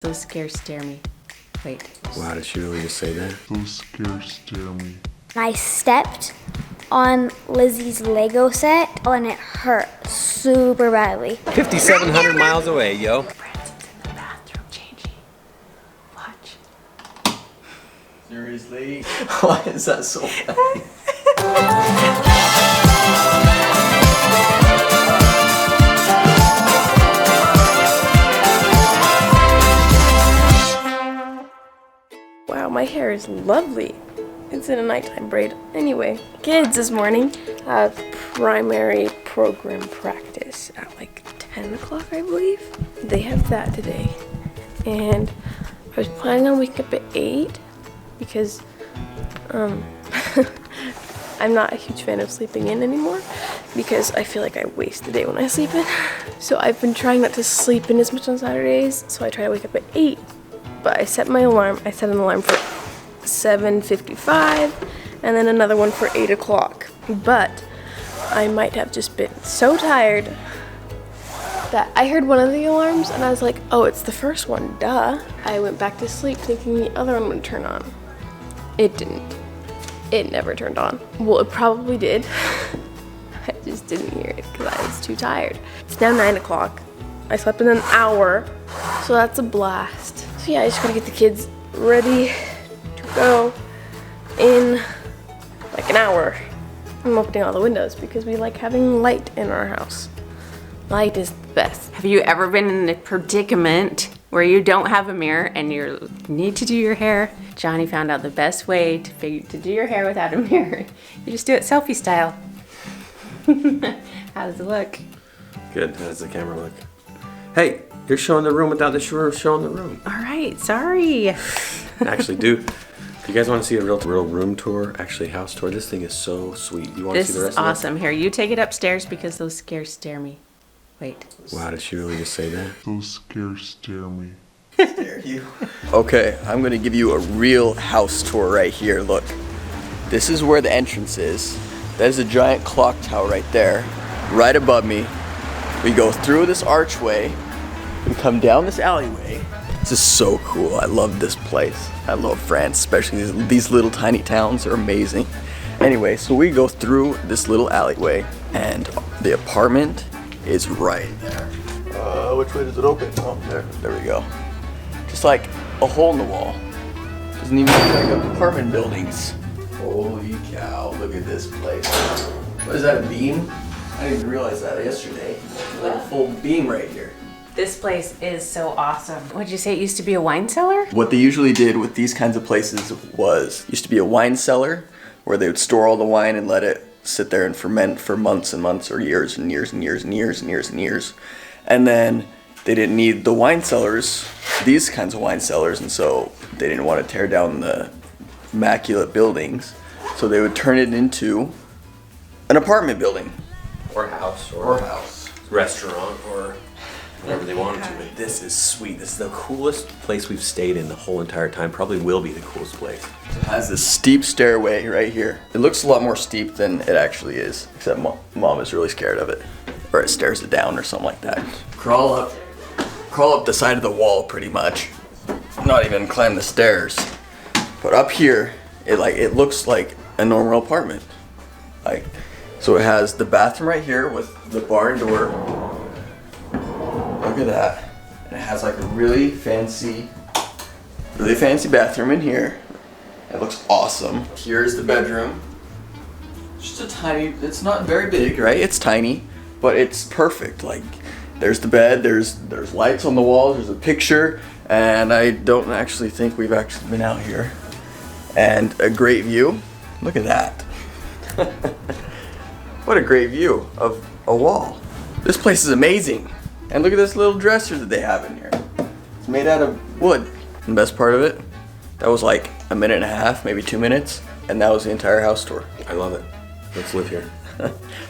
Those scares scare me. Wait. Wow, did she really just say that? Those scares scare me. I stepped on Lizzie's Lego set and it hurt super badly. 5,700 miles away, yo. Branson's in the bathroom changing. Watch. Seriously? Why is that so funny? Wow, my hair is lovely. It's in a nighttime braid. Anyway, kids this morning have primary program practice at like 10 o'clock, I believe. They have that today. And I was planning on waking up at 8 because I'm not a huge fan of sleeping in anymore because I feel like I waste the day when I sleep in. So I've been trying not to sleep in as much on Saturdays, so I try to wake up at 8. But I set my alarm. I set an alarm for 7:55 and then another one for 8 o'clock. But I might have just been so tired that I heard one of the alarms and I was like, oh, it's the first one, duh. I went back to sleep thinking the other one would turn on. It didn't. It never turned on. Well, it probably did. I just didn't hear it because I was too tired. It's now 9 o'clock. I slept in an hour, so that's a blast. So yeah, I just gotta get the kids ready to go in like an hour. I'm opening all the windows because we like having light in our house. Light is the best. Have you ever been in a predicament where you don't have a mirror and you need to do your hair? Johnny found out the best way to do your hair without a mirror. You just do it selfie style. How does it look? Good. How does the camera look? Hey, you're showing the room without the showing the room. All right, sorry. Actually, do you guys want to see a real room tour? Actually, house tour. This thing is so sweet. You want to This see the is rest awesome. Here, you take it upstairs because those scares scare me. Wait. of it? Wow, did she really just say that? Those scares scare me. Dare you? Okay, I'm gonna give you a real house tour right here. Look, this is where the entrance is. There's a giant clock tower right there, right above me. We go through this archway, we come down this alleyway. This is so cool. I love this place. I love France, especially these little tiny towns are amazing. Anyway, so we go through this little alleyway and the apartment is right there. Which way does it open? Oh, there we go. Just like a hole in the wall. Doesn't even look like apartment buildings. Holy cow, look at this place. What is that, a beam? I didn't realize that yesterday. There's like a full beam right here. This place is so awesome. Would you say it used to be a wine cellar? What they usually did with these kinds of places used to be a wine cellar where they would store all the wine and let it sit there and ferment for months and months or years and years and years and years and years and years. And then they didn't need the wine cellars, these kinds of wine cellars, and so they didn't want to tear down the immaculate buildings. So they would turn it into an apartment building. Or house, Or house. restaurant, or whatever they wanted to. But this is sweet. This is the coolest place we've stayed in the whole entire time. Probably will be the coolest place. It has this steep stairway right here. It looks a lot more steep than it actually is, except mom is really scared of it. Or it stares it down or something like that. Crawl up the side of the wall pretty much. Not even climb the stairs. But up here, it looks like a normal apartment. So it has the bathroom right here with the barn door. Look at that. And it has like a really fancy bathroom in here. It looks awesome. Here's the bedroom. Just a tiny, it's not very big, right? It's tiny, but it's perfect. Like, there's the bed, there's lights on the walls, there's a picture, and I don't actually think we've actually been out here. And a great view. Look at that. What a great view of a wall. This place is amazing. And look at this little dresser that they have in here. It's made out of wood. And the best part of it, that was like a minute and a half, maybe 2 minutes, and that was the entire house tour. I love it. Let's live here.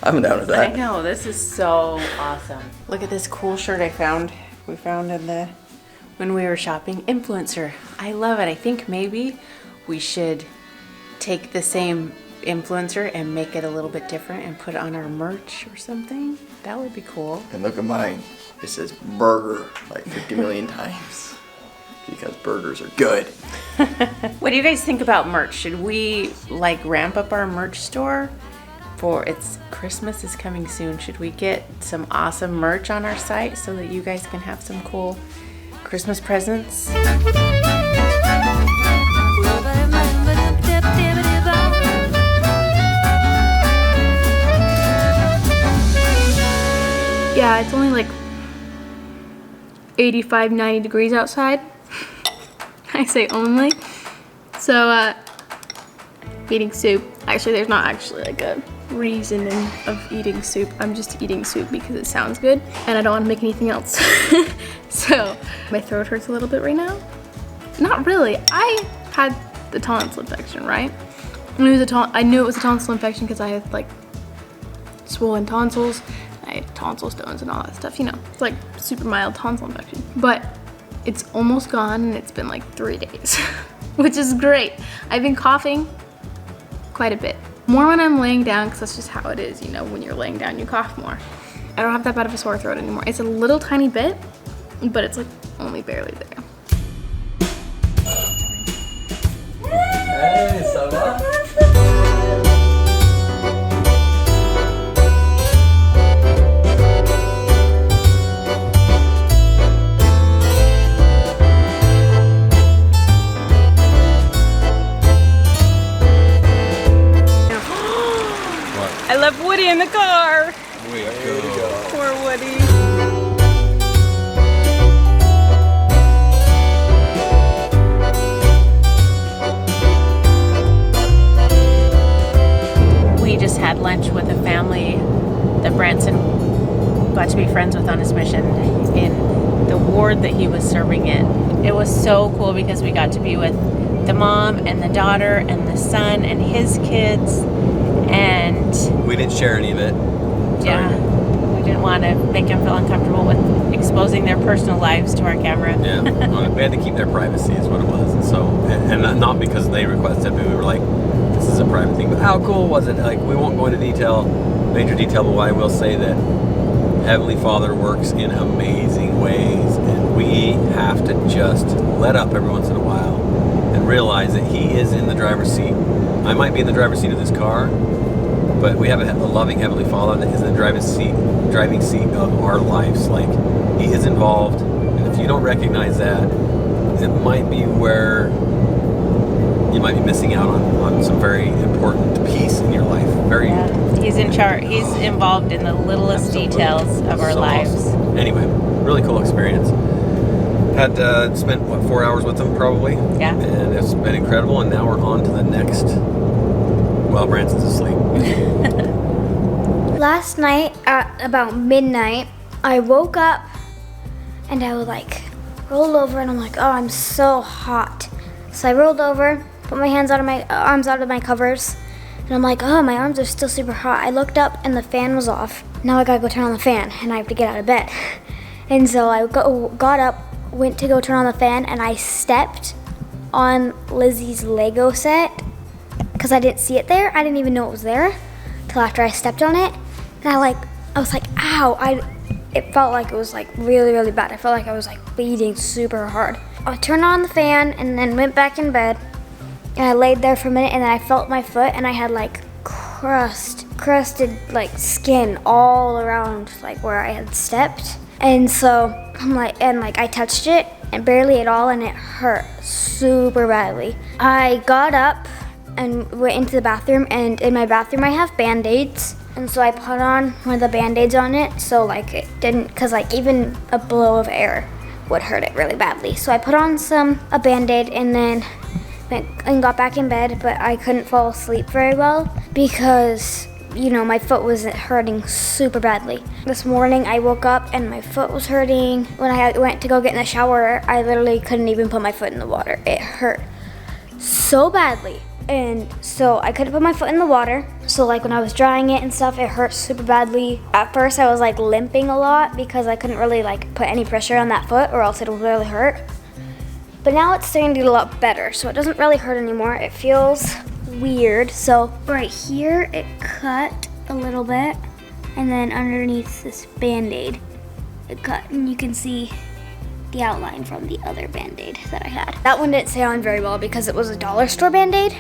I'm down with that. I know, this is so awesome. Look at this cool shirt we found when we were shopping. Influencer. I love it. I think maybe we should take the same influencer and make it a little bit different and put it on our merch or something. That would be cool. And look at mine. It says burger like 50 million times. because burgers are good. What do you guys think about merch? Should we like ramp up our merch store? Christmas is coming soon. Should we get some awesome merch on our site so that you guys can have some cool Christmas presents? Yeah, it's only like 85, 90 degrees outside. I say only. So, eating soup. Actually, there's not actually like a reason of eating soup. I'm just eating soup because it sounds good and I don't want to make anything else. So, my throat hurts a little bit right now. Not really. I had the tonsil infection, right? And I knew it was a tonsil infection because I had like swollen tonsils. I had tonsil stones and all that stuff, you know. It's like super mild tonsil infection. But it's almost gone and it's been like 3 days, which is great. I've been coughing quite a bit. More when I'm laying down because that's just how it is, you know, when you're laying down you cough more. I don't have that bad of a sore throat anymore. It's a little tiny bit, but it's like only barely there. Hey, ça va? I left Woody in the car. Way to go. Poor Woody. We just had lunch with a family that Branson got to be friends with on his mission in the ward that he was serving in. It was so cool because we got to be with the mom and the daughter and the son and his kids, and We didn't share any of it. yeah, we didn't want to make them feel uncomfortable with exposing their personal lives to our camera. Yeah, we had to keep their privacy is what it was. And so, and not because they requested, but we were like, this is a private thing. But how cool was it? Like, we won't go into major detail, but I will say that Heavenly Father works in amazing ways, and we have to just let up every once in a while and realize that He is in the driver's seat. I might be in the driver's seat of this car, but we have a loving Heavenly Father that is in the driving seat of our lives. Like, He is involved, and if you don't recognize that, it might be where you might be missing out on some very important piece in your life. He's in charge. He's involved in the littlest details of our lives. Awesome. Anyway, really cool experience. Had spent 4 hours with them probably. Yeah. And it's been incredible. And now we're on to the next. Well, Branson's asleep. Last night at about midnight, I woke up and I was like rolled over and I'm like, oh, I'm so hot. So I rolled over, put my arms out of my covers, and I'm like, oh, my arms are still super hot. I looked up and the fan was off. Now I gotta go turn on the fan and I have to get out of bed. And so I got up, went to go turn on the fan, and I stepped on Lizzie's Lego set because I didn't see it there. I didn't even know it was there till after I stepped on it. And I was like, ow. It felt like it was like really, really bad. I felt like I was like bleeding super hard. I turned on the fan and then went back in bed. And I laid there for a minute and then I felt my foot and I had like crusted like skin all around like where I had stepped. And so I touched it and barely at all and it hurt super badly. I got up and went into the bathroom, and in my bathroom I have Band-Aids. And so I put on one of the Band-Aids on it so like it didn't, cause like even a blow of air would hurt it really badly. So I put on a Band-Aid and then went and got back in bed, but I couldn't fall asleep very well because, you know, my foot was hurting super badly. This morning I woke up and my foot was hurting. When I went to go get in the shower, I literally couldn't even put my foot in the water. It hurt so badly. And so I couldn't put my foot in the water. So like when I was drying it and stuff, it hurt super badly. At first I was like limping a lot because I couldn't really like put any pressure on that foot or else it would really hurt. But now it's starting to get a lot better, so it doesn't really hurt anymore. It feels weird. So right here it cut a little bit, and then underneath this Band-Aid it cut, and you can see the outline from the other Band-Aid that I had. That one didn't stay on very well because it was a dollar store Band-Aid.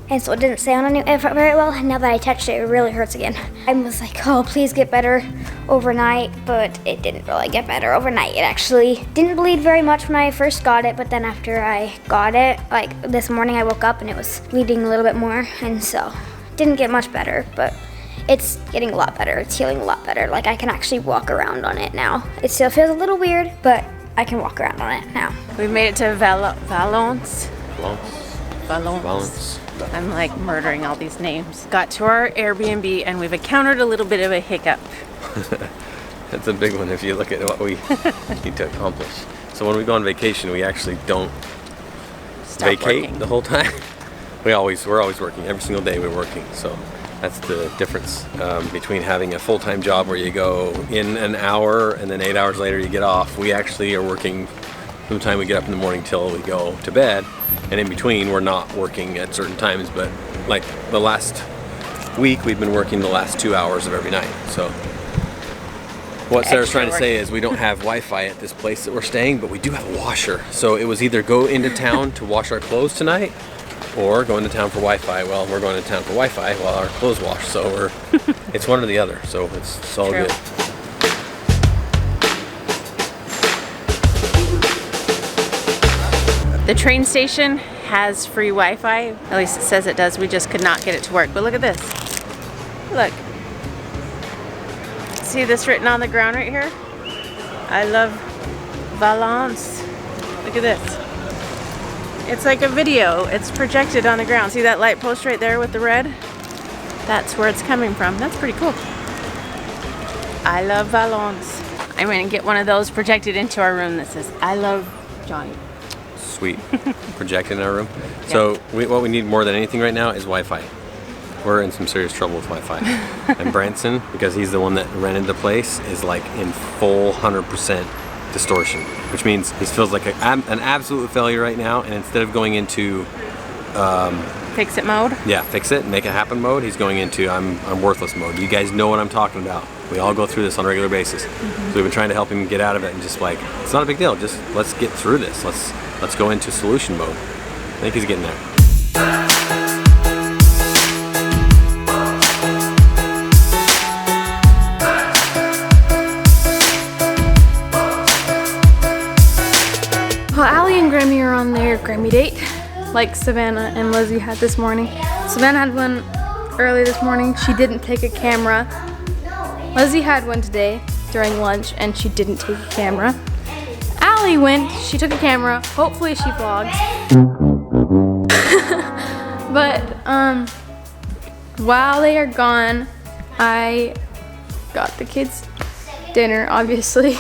And so it didn't stay on very well. And now that I touched it, it really hurts again. I was like, oh, please get better overnight. But it didn't really get better overnight. It actually didn't bleed very much when I first got it. But then after I got it, like this morning I woke up and it was bleeding a little bit more. And so it didn't get much better. But it's getting a lot better. It's healing a lot better. Like I can actually walk around on it now. It still feels a little weird, but I can walk around on it now. We've made it to Valence. Valence. I'm like murdering all these names. Got to our Airbnb and we've encountered a little bit of a hiccup. That's a big one if you look at what we need to accomplish. So when we go on vacation, we actually don't vacate working the whole time. We're always working. Every single day we're working. So that's the difference between having a full-time job where you go in an hour and then 8 hours later you get off. We actually are working from the time we get up in the morning till we go to bed. And in between, we're not working at certain times, but like the last week, we've been working the last 2 hours of every night. So what Sarah's trying to say is we don't have Wi-Fi at this place that we're staying, but we do have a washer. So it was either go into town to wash our clothes tonight or go into town for Wi-Fi. Well, we're going to town for Wi-Fi while our clothes wash. So it's one or the other. So it's all True. good. The train station has free Wi-Fi. At least it says it does. We just could not get it to work. But look at this. Look. See this written on the ground right here? I love Valence. Look at this. It's like a video. It's projected on the ground. See that light post right there with the red? That's where it's coming from. That's pretty cool. I love Valence. I'm going to get one of those projected into our room that says, I love Johnny. Sweet. Projected in our room. So what we need more than anything right now is Wi-Fi. We're in some serious trouble with Wi-Fi. And Branson, because he's the one that rented the place, is like in full 100% distortion, which means he feels like an absolute failure right now. And instead of going into Fix it mode? Yeah, fix it, make it happen mode, he's going into I'm worthless mode. You guys know what I'm talking about. We all go through this on a regular basis. So we've been trying to help him get out of it and just like, it's not a big deal, just let's get through this. Let's go into solution mode. I think he's getting there. Well, Allie and Grammy are on their Grammy date, like Savannah and Lizzie had this morning. Savannah had one early this morning. She didn't take a camera. Lizzie had one today during lunch and she didn't take a camera. Allie went, she took a camera. Hopefully she vlogs. But while they are gone, I got the kids dinner, obviously.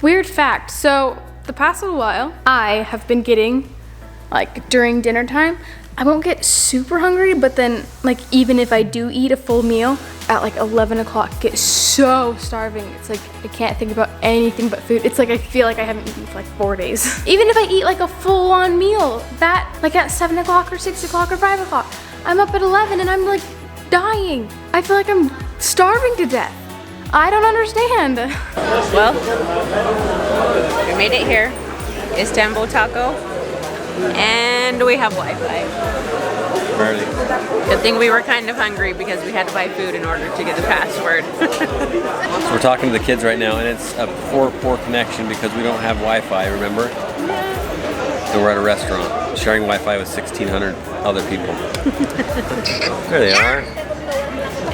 Weird fact, so the past little while, I have been getting, like during dinner time, I won't get super hungry, but then like even if I do eat a full meal at like 11 o'clock, I get so starving. It's like I can't think about anything but food. It's like I feel like I haven't eaten for like 4 days. Even if I eat like a full-on meal, that like at 7 o'clock or 6 o'clock or 5 o'clock, I'm up at 11 and I'm like dying. I feel like I'm starving to death. I don't understand. Well, we made it here. Istanbul taco. And we have Wi-Fi. Barely. Good thing we were kind of hungry because we had to buy food in order to get the password. So we're talking to the kids right now, and it's a poor connection because we don't have Wi-Fi, remember? And we're at a restaurant sharing Wi-Fi with 1,600 other people. There they are.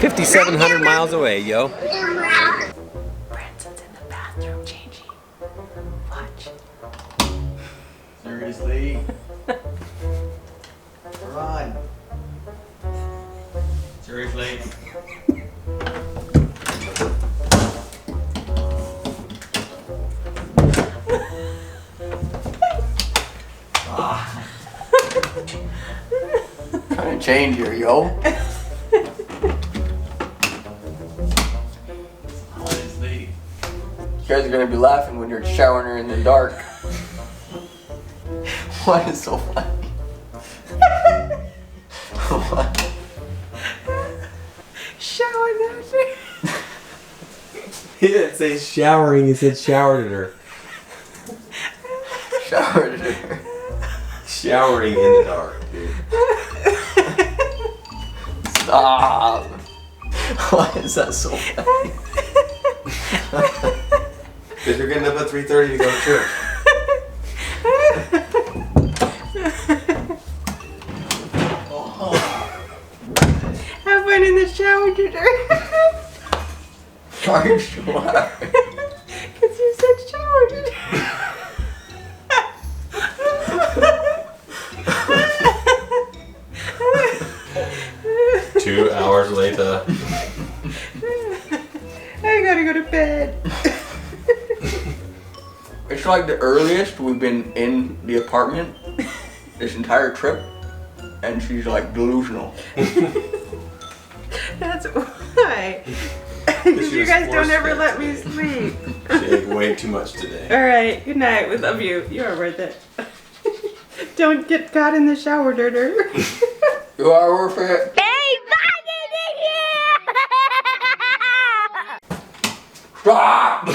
5,700 miles away, yo. Branson's in the bathroom changing. Watch. Seriously? Run. Seriously? Trying to change here, yo. Honestly. You guys are gonna be laughing when you're showering her in the dark. What is so funny? What? Showered at her. He didn't say showering, he said showered at her. Showering in the dark, dude. Stop. Why is that so funny? Because you're getting up at 3:30 to go to church. Have fun in the shower, Junior. Why are you so laughing? Because you said shower, Junior. 2 hours later. I gotta go to bed. It's like the earliest we've been in the apartment this entire trip, and she's like delusional. That's why. Because you guys don't ever let me sleep. She ate way too much today. Alright, good night. We love you. You are worth it. Don't get caught in the shower, Dirter. You are worth it. Stop!